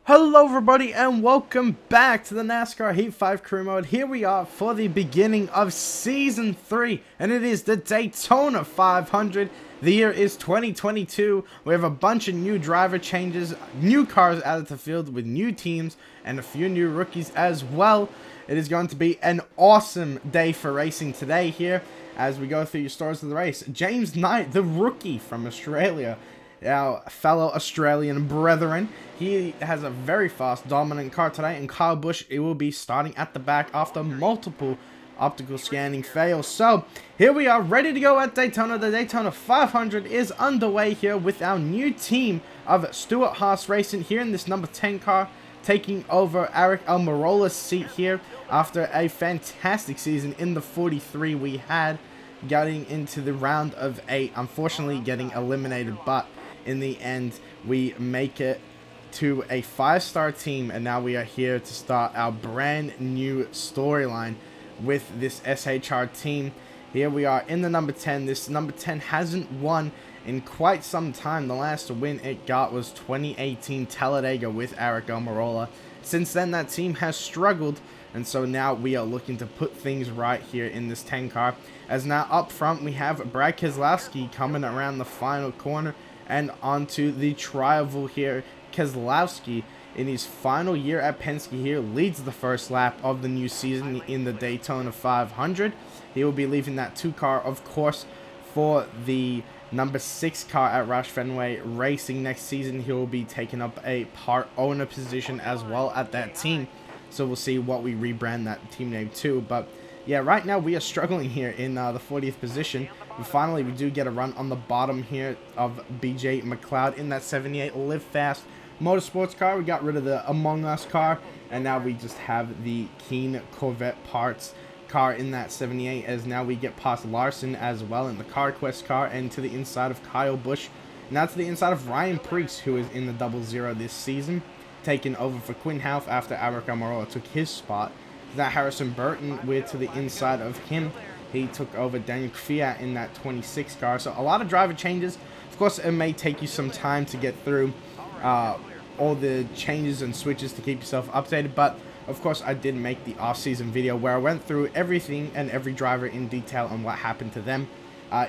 Hello everybody and welcome back to the NASCAR Heat 5 Career Mode. Here we are for the beginning of Season 3 and it is the Daytona 500. The year is 2022. We have a bunch of new driver changes, new cars added to the field with new teams and a few new rookies as well. It is going to be an awesome day for racing today here as we go through your stories of the race. James Knight, the rookie from Australia, our fellow Australian brethren. He has a very fast, dominant car today, and Kyle Busch, it will be starting at the back after multiple optical scanning fails. So, here we are, ready to go at Daytona. The Daytona 500 is underway here with our new team of Stuart Haas Racing here in this number 10 car, taking over Eric Almirola's seat here after a fantastic season in the 43 we had, getting into the round of 8, unfortunately getting eliminated, but in the end, we make it to a 5-star team, and now we are here to start our brand new storyline with this SHR team. Here we are in the number 10. This number 10 hasn't won in quite some time. The last win it got was 2018 Talladega with Eric Almirola. Since then, that team has struggled, and so now we are looking to put things right here in this 10 car. As now up front, we have Brad Keselowski coming around the final corner. And onto the Trial here. Keselowski, in his final year at Penske here, leads the first lap of the new season in the Daytona 500. He will be leaving that 2 car, of course, for the number 6 car at Roush Fenway Racing next season. He will be taking up a part owner position as well at that team. So we'll see what we rebrand that team name to. But yeah, right now we are struggling here in the 40th position. And finally, we do get a run on the bottom here of BJ McLeod in that 78 Live Fast Motorsports car. We got rid of the Among Us car, and now we just have the Keen Corvette Parts car in that 78, as now we get past Larson as well in the CarQuest car, and to the inside of Kyle Busch. Now to the inside of Ryan Preece, who is in the 00 this season, taking over for Quinn Houff after Eric Almirola took his spot. That Harrison Burton, we're to the inside of him. He took over Daniel Kvyat in that 26 car. So a lot of driver changes. Of course, it may take you some time to get through all the changes and switches to keep yourself updated. But of course, I did make the off-season video where I went through everything and every driver in detail and what happened to them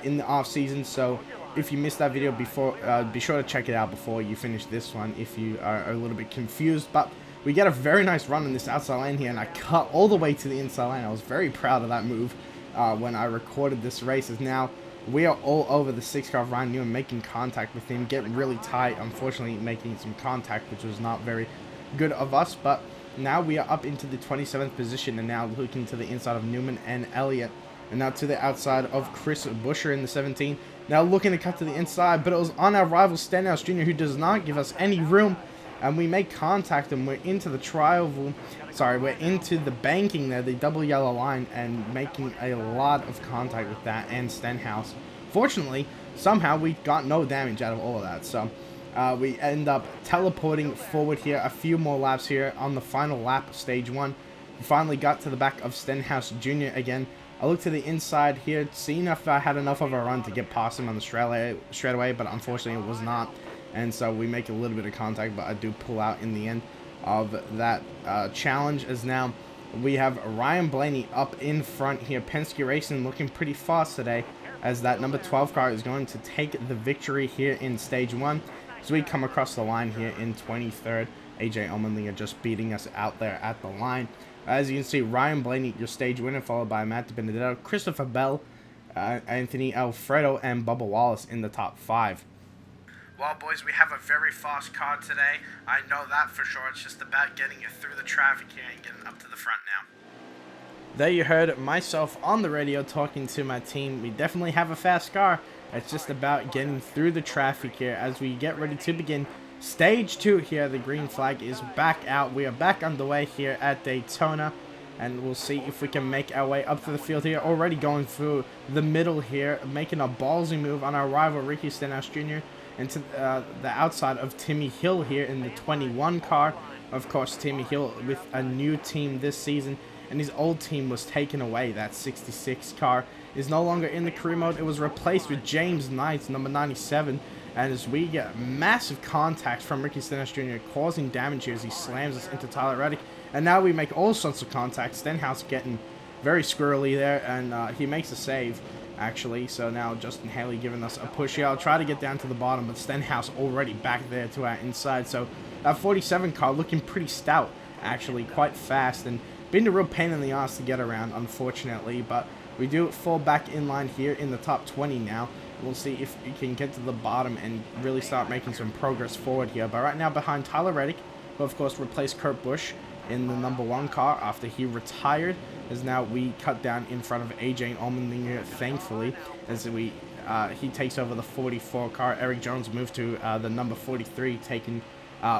in the off-season. So if you missed that video before, be sure to check it out before you finish this one if you are a little bit confused. But we get a very nice run in this outside lane here, and I cut all the way to the inside lane. I was very proud of that move when I recorded this race. As now we are all over the 6 car of Ryan Newman, making contact with him, getting really tight, unfortunately making some contact, which was not very good of us. But now we are up into the 27th position, and now looking to the inside of Newman and Elliott, and now to the outside of Chris Buescher in the 17. Now looking to cut to the inside, but it was on our rival Stenhouse Jr., who does not give us any room. And we make contact, and we're into the we're into the banking there, the double yellow line, and making a lot of contact with that and Stenhouse. Fortunately, somehow we got no damage out of all of that. So we end up teleporting forward here a few more laps here on the final lap of stage 1. We finally got to the back of Stenhouse Jr. again. I looked to the inside here, seeing if I had enough of a run to get past him on the straightaway, but unfortunately it was not. And so we make a little bit of contact, but I do pull out in the end of that challenge, as now we have Ryan Blaney up in front here. Penske Racing looking pretty fast today, as that number 12 car is going to take the victory here in stage 1. So we come across the line here in 23rd. AJ Allmendinger just beating us out there at the line. As you can see, Ryan Blaney, your stage winner, followed by Matt Benedetto, Christopher Bell, Anthony Alfredo, and Bubba Wallace in the top 5. Well, boys, we have a very fast car today. I know that for sure. It's just about getting it through the traffic here and getting up to the front now. There you heard myself on the radio talking to my team. We definitely have a fast car. It's just about getting through the traffic here as we get ready to begin stage 2 here. The green flag is back out. We are back underway here at Daytona, and we'll see if we can make our way up to the field here. Already going through the middle here, making a ballsy move on our rival Ricky Stenhouse Jr. and to the outside of Timmy Hill here in the 21 car. Of course, Timmy Hill with a new team this season, and his old team was taken away. That 66 car is no longer in the career mode. It was replaced with James Knight, number 97, And as we get massive contact from Ricky Stenhouse Jr. causing damage here as he slams us into Tyler Reddick. And now we make all sorts of contact. Stenhouse getting very squirrely there, and he makes a save, actually. So now Justin Haley giving us a push here. I'll try to get down to the bottom, but Stenhouse already back there to our inside. So that 47 car looking pretty stout, actually, quite fast, and been a real pain in the ass to get around, unfortunately. But we do fall back in line here in the top 20 now. We'll see if we can get to the bottom and really start making some progress forward here. But right now behind Tyler Reddick, who of course replaced Kurt Busch in the number 1 car after he retired, as now we cut down in front of AJ Allmendinger, thankfully, as he takes over the 44 car. Eric Jones moved to the number 43, taking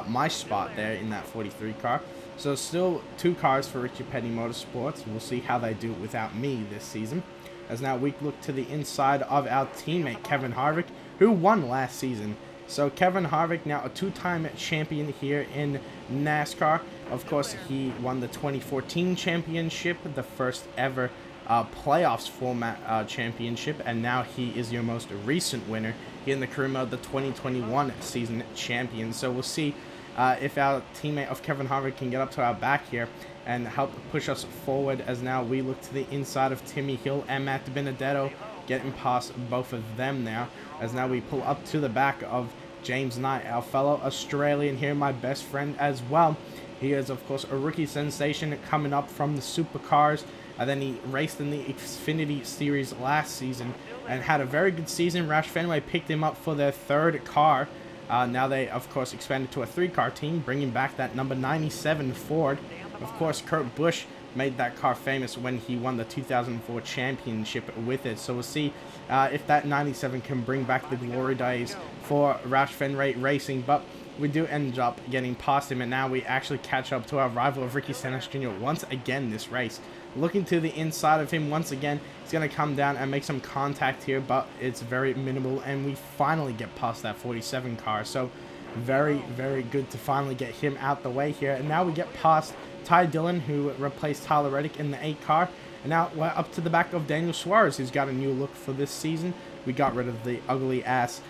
my spot there in that 43 car. So still 2 cars for Richie Petty Motorsports. We'll see how they do without me this season. As now we look to the inside of our teammate Kevin Harvick, who won last season. So Kevin Harvick, now a 2-time champion here in NASCAR. Of course, he won the 2014 championship, the first ever playoffs format championship, and now he is your most recent winner in the career mode, the 2021 season champion. So we'll see if our teammate of Kevin Harvick can get up to our back here and help push us forward, as now we look to the inside of Timmy Hill and Matt Benedetto, getting past both of them now, as now we pull up to the back of James Knight, our fellow Australian here, my best friend as well. He is, of course, a rookie sensation coming up from the supercars, and then he raced in the Xfinity Series last season and had a very good season. Roush Fenway picked him up for their 3rd car. Now they, of course, expanded to a 3-car team, bringing back that number 97 Ford. Of course, Kurt Busch made that car famous when he won the 2004 championship with it. So we'll see if that 97 can bring back the glory days for Roush Fenway Racing. But we do end up getting past him, and now we actually catch up to our rival of Ricky Stenhouse Jr. once again this race. Looking to the inside of him once again, he's going to come down and make some contact here, but it's very minimal, and we finally get past that 47 car. So very, very good to finally get him out the way here. And now we get past Ty Dillon, who replaced Tyler Reddick in the 8 car. And now we're up to the back of Daniel Suarez, who's got a new look for this season. We got rid of the ugly-ass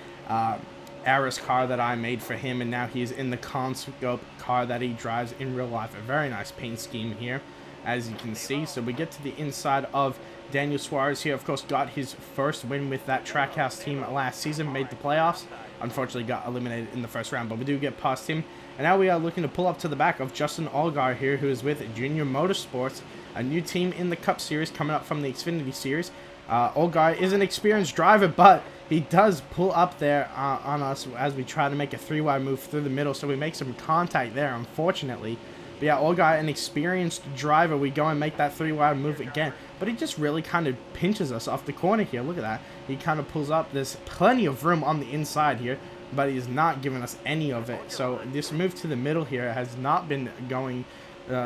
Aris car that I made for him, and now he's in the Conscope car that he drives in real life. A very nice paint scheme here, as you can see. So we get to the inside of Daniel Suarez here. Of course, got his first win with that Trackhouse team last season, made the playoffs. Unfortunately, got eliminated in the first round, but we do get past him. And now we are looking to pull up to the back of Justin Allgaier here, who is with Junior Motorsports, a new team in the Cup Series coming up from the Xfinity Series. Allgaier is an experienced driver, but he does pull up there on us as we try to make a 3-wide move through the middle, so we make some contact there, unfortunately. But yeah, Allgaier, an experienced driver, we go and make that 3-wide move again, but he just really kind of pinches us off the corner here. Look at that. He kind of pulls up. There's plenty of room on the inside here, but he's not giving us any of it. So this move to the middle here has not been going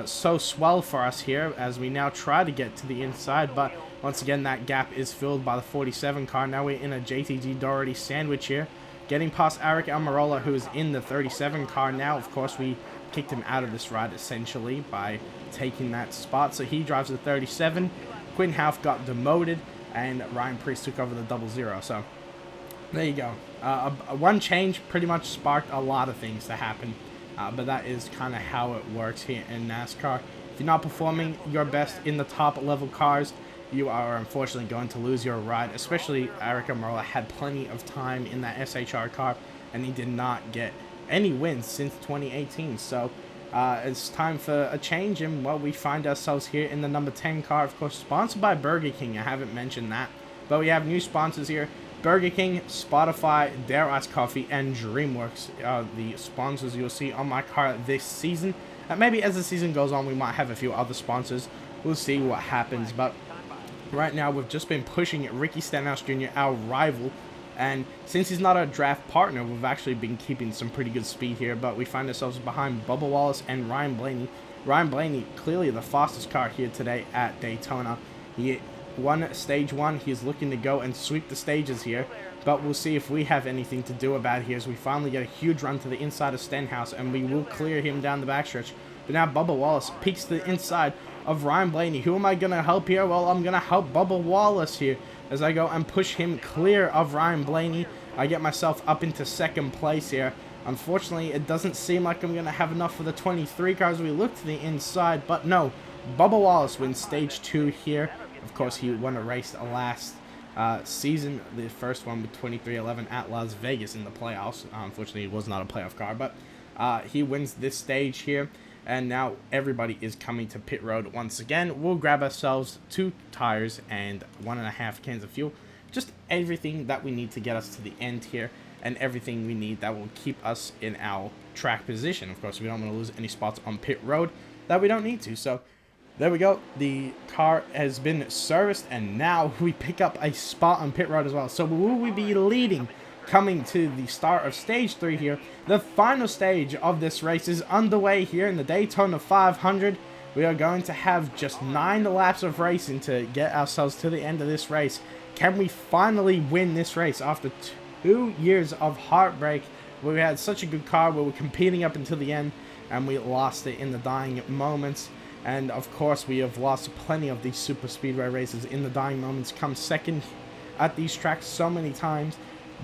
so swell for us here, as we now try to get to the inside, but once again that gap is filled by the 47 car. Now we're in a JTG Doherty sandwich here, getting past Aric Almirola, who is in the 37 car now. Of course, we kicked him out of this ride essentially by taking that spot, so he drives the 37. Quinn Houff got demoted, and Ryan Preece took over the 00. So there you go. One change pretty much sparked a lot of things to happen. But that is kind of how it works here in NASCAR. If you're not performing your best in the top level cars, you are unfortunately going to lose your ride. Especially Aric Almirola had plenty of time in that SHR car, and he did not get any wins since 2018. So it's time for a change, and well, we find ourselves here in the number 10 car, of course, sponsored by Burger King. I haven't mentioned that, but we have new sponsors here. Burger King, Spotify, Dare Ice Coffee, and DreamWorks are the sponsors you'll see on my car this season. Maybe as the season goes on, we might have a few other sponsors. We'll see what happens. But right now, we've just been pushing Ricky Stenhouse Jr., our rival. And since he's not our draft partner, we've actually been keeping some pretty good speed here. But we find ourselves behind Bubba Wallace and Ryan Blaney. Ryan Blaney, clearly the fastest car here today at Daytona. He won stage 1. He's looking to go and sweep the stages here, but we'll see if we have anything to do about it here, as we finally get a huge run to the inside of Stenhouse, and we will clear him down the backstretch. But now Bubba Wallace peeks to the inside of Ryan Blaney. Who am I going to help here? Well, I'm going to help Bubba Wallace here as I go and push him clear of Ryan Blaney. I get myself up into second place here. Unfortunately, it doesn't seem like I'm going to have enough for the 23 cars. We look to the inside, but no. Bubba Wallace wins stage 2 here. Of course, he won a race last season, the first one with 2311 at Las Vegas in the playoffs. Unfortunately, it was not a playoff car, but he wins this stage here. And now everybody is coming to pit road once again. We'll grab ourselves 2 tires and 1.5 cans of fuel. Just everything that we need to get us to the end here, and everything we need that will keep us in our track position. Of course, we don't want to lose any spots on pit road that we don't need to. So there we go. The car has been serviced, and now we pick up a spot on pit road as well. So will we be leading coming to the start of stage 3 here? The final stage of this race is underway here in the Daytona 500. We are going to have just 9 laps of racing to get ourselves to the end of this race. Can we finally win this race after 2 years of heartbreak, where we had such a good car, where we were competing up until the end, and we lost it in the dying moments? And of course, we have lost plenty of these super speedway races in the dying moments, come second at these tracks so many times.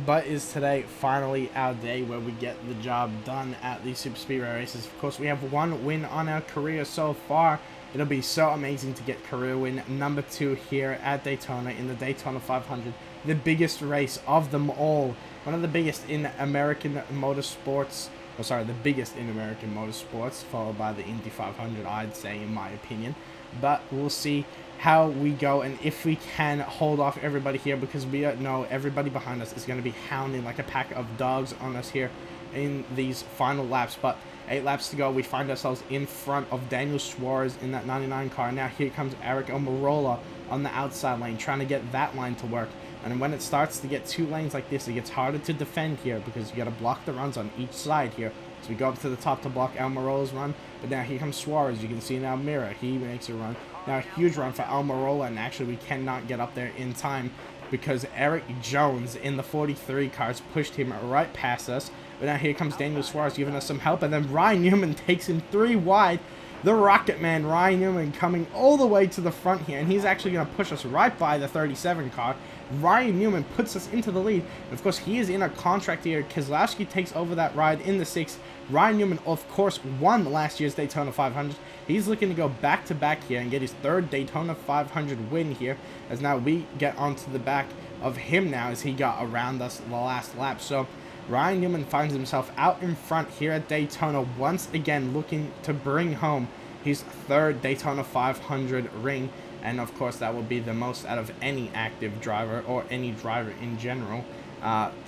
But is today finally our day where we get the job done at these super speedway races? Of course, we have 1 win on our career so far. It'll be so amazing to get career win number 2 here at Daytona in the Daytona 500, the biggest race of them all, one of the biggest in American motorsports. Oh, sorry, the biggest in American motorsports, followed by the Indy 500, I'd say, in my opinion. But we'll see how we go and if we can hold off everybody here, because we know everybody behind us is going to be hounding like a pack of dogs on us here in these final laps. But 8 laps to go, we find ourselves in front of Daniel Suarez in that 99 car. Now here comes Eric Almirola on the outside lane, trying to get that line to work. And when it starts to get 2 lanes like this, it gets harder to defend here, because you got to block the runs on each side here. So we go up to the top to block Almirola's run, but now here comes Suarez. You can see now Mira, he makes a run. Now a huge run for Almirola, and actually we cannot get up there in time because Eric Jones in the 43 cars pushed him right past us. But now here comes Daniel Suarez giving us some help, and then Ryan Newman takes him 3 wide. The Rocket Man, Ryan Newman, coming all the way to the front here, and he's actually going to push us right by the 37 car. Ryan Newman puts us into the lead. And of course, he is in a contract here. Keselowski takes over that ride in the 6th. Ryan Newman, of course, won last year's Daytona 500. He's looking to go back-to-back here and get his 3rd Daytona 500 win here, as now we get onto the back of him now as he got around us the last lap. So Ryan Newman finds himself out in front here at Daytona once again, looking to bring home his 3rd Daytona 500 ring. And of course, that will be the most out of any active driver, or any driver in general,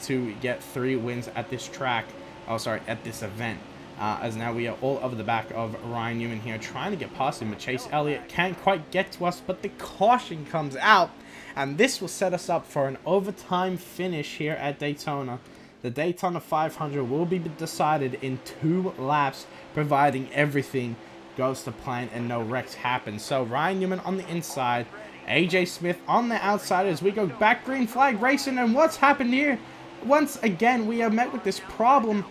to get 3 wins at this track. Oh, sorry, at this event. As now we are all over the back of Ryan Newman here, trying to get past him, but Chase Elliott can't quite get to us, but the caution comes out, and this will set us up for an overtime finish here at Daytona. The Daytona 500 will be decided in 2 laps, providing everything goes to plan and no wrecks happen. So Ryan Newman on the inside, AJ Smith on the outside as we go back green flag racing. And what's happened here? Once again, we are met with this problem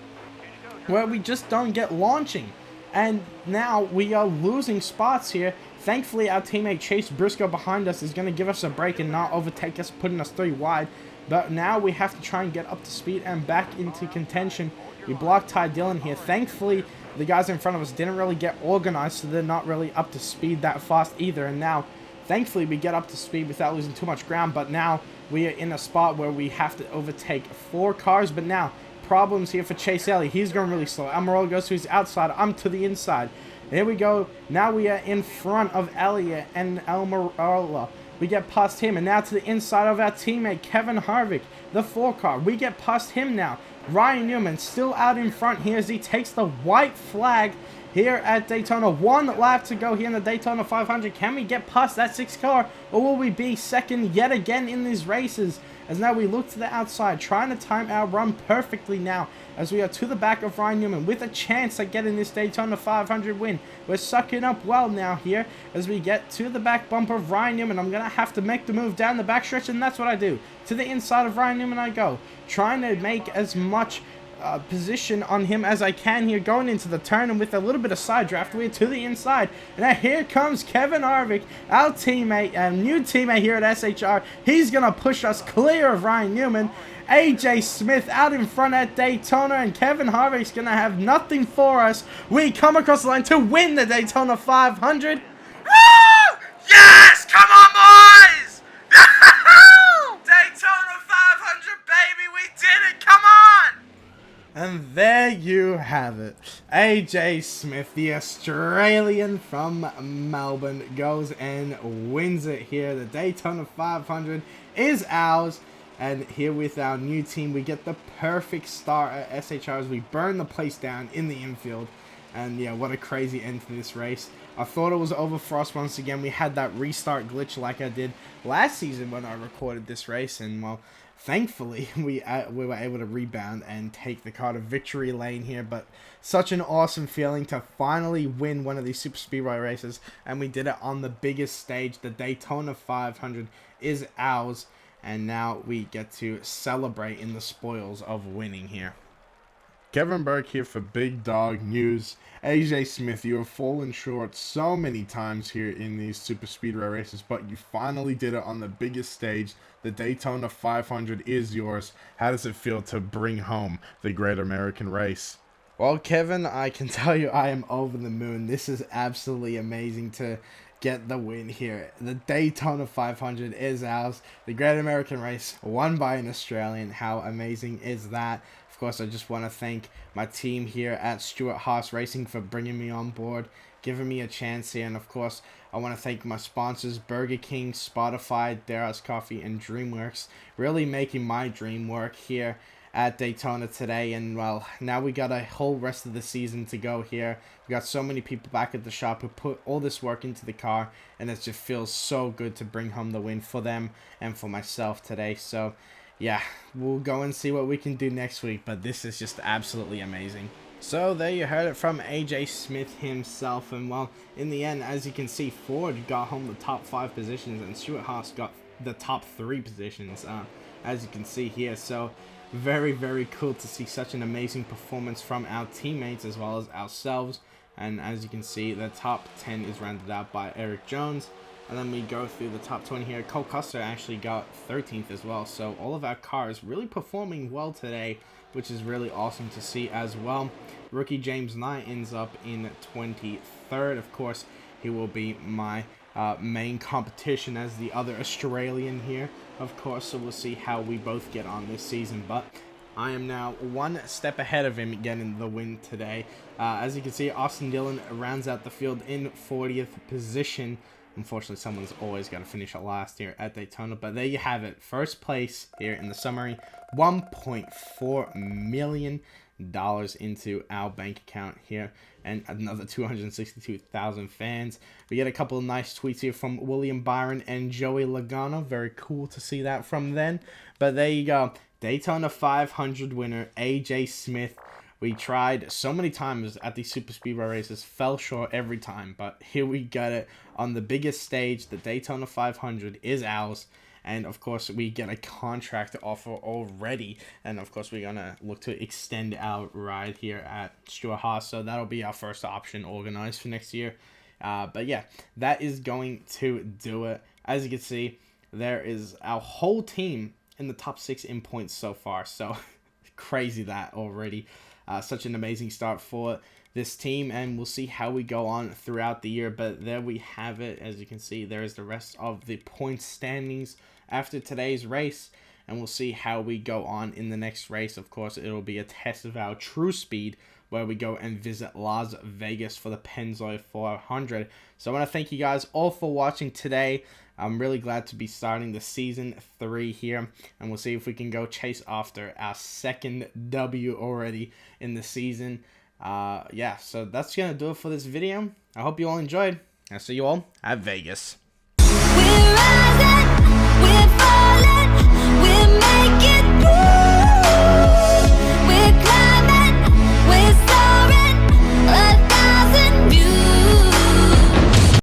where we just don't get launching, and now we are losing spots here. Thankfully, our teammate Chase Briscoe behind us is going to give us a break and not overtake us, putting us 3 wide. But now we have to try and get up to speed and back into contention. We blocked Ty Dillon here. Thankfully, the guys in front of us didn't really get organized, so they're not really up to speed that fast either. And now, thankfully, we get up to speed without losing too much ground. But now we are in a spot where we have to overtake 4 cars. But now, problems here for Chase Elliott. He's going really slow. Almirola goes to his outside. I'm to the inside. There we go. Now we are in front of Elliott and Almirola. We get past him, and now to the inside of our teammate, Kevin Harvick, the 4 car. We get past him now. Ryan Newman still out in front here as he takes the white flag here at Daytona. 1 lap to go here in the Daytona 500. Can we get past that 6 car, or will we be second yet again in these races? As now we look to the outside, trying to time our run perfectly now, as we are to the back of Ryan Newman with a chance at getting this Daytona 500 win. We're sucking up well now here as we get to the back bumper of Ryan Newman. I'm going to have to make the move down the backstretch, and that's what I do. To the inside of Ryan Newman I go, trying to make as much position on him as I can here, going into the turn, and with a little bit of side draft, we're to the inside. And now here comes Kevin Harvick, our teammate, a new teammate here at SHR. He's going to push us clear of Ryan Newman. AJ Smith out in front at Daytona, and Kevin Harvick's going to have nothing for us. We come across the line to win the Daytona 500. Woo! Yes! Come on, boys! Daytona 500, baby! We did it! Come on! And there you have it. AJ Smith, the Australian from Melbourne, goes and wins it here. The Daytona 500 is ours. And here with our new team, we get the perfect start at SHR as we burn the place down in the infield. And yeah, what a crazy end to this race. I thought it was over for us once again. We had that restart glitch like I did last season when I recorded this race. And well, thankfully, we were able to rebound and take the car to victory lane here. But such an awesome feeling to finally win one of these super speedway races. And we did it on the biggest stage. The Daytona 500 is ours. And now we get to celebrate in the spoils of winning here. Kevin Burke here for Big Dog News. AJ Smith, you have fallen short so many times here in these super speedway races, but you finally did it on the biggest stage. The Daytona 500 is yours. How does it feel to bring home the Great American Race? Well, Kevin, I can tell you I am over the moon. This is absolutely amazing to get the win here. The Daytona 500 is ours. The Great American Race won by an Australian. How amazing is that? Of course, I just want to thank my team here at Stuart Haas Racing for bringing me on board, giving me a chance here. And of course, I want to thank my sponsors, Burger King, Spotify, Dara's Coffee, and DreamWorks, really making my dream work here at Daytona today. And well, now we got a whole rest of the season to go here. We got so many people back at the shop who put all this work into the car, and it just feels so good to bring home the win for them and for myself today. So yeah, we'll go and see what we can do next week, but this is just absolutely amazing. So there you heard it from AJ Smith himself. And well, in the end, as you can see, Ford got home the top 5 positions and Stuart Haas got the top 3 positions, as you can see here. So very, very cool to see such an amazing performance from our teammates as well as ourselves. And as you can see, the top 10 is rounded out by Eric Jones. And then we go through the top 20 here. Cole Custer actually got 13th as well. So all of our cars really performing well today, which is really awesome to see as well. Rookie James Knight ends up in 23rd. Of course, he will be my main competition as the other Australian here, of course. So we'll see how we both get on this season. But I am now one step ahead of him getting the win today. As you can see, Austin Dillon rounds out the field in 40th position. Unfortunately, someone's always got to finish at last here at Daytona. But there you have it. First place here in the summary. $1.4 million into our bank account here. And another 262,000 fans. We get a couple of nice tweets here from William Byron and Joey Logano. Very cool to see that from them. But there you go. Daytona 500 winner, AJ Smith. We tried so many times at these super speedway races, fell short every time, but here we got it on the biggest stage. The Daytona 500 is ours, and of course we get a contract offer already, and of course we're gonna look to extend our ride here at Stuart Haas, so that'll be our first option organized for next year. But yeah, that is going to do it. As you can see, there is our whole team in the top 6 in points so far, so crazy that already. Such an amazing start for this team, and we'll see how we go on throughout the year. But there we have it. As you can see, there is the rest of the points standings after today's race, and we'll see how we go on in the next race. Of course, it will be a test of our true speed where we go and visit Las Vegas for the Pennzoil 400. So I want to thank you guys all for watching today. I'm really glad to be starting the season 3 here, and we'll see if we can go chase after our second W already in the season. Yeah, so that's gonna do it for this video. I hope you all enjoyed. I'll see you all at Vegas.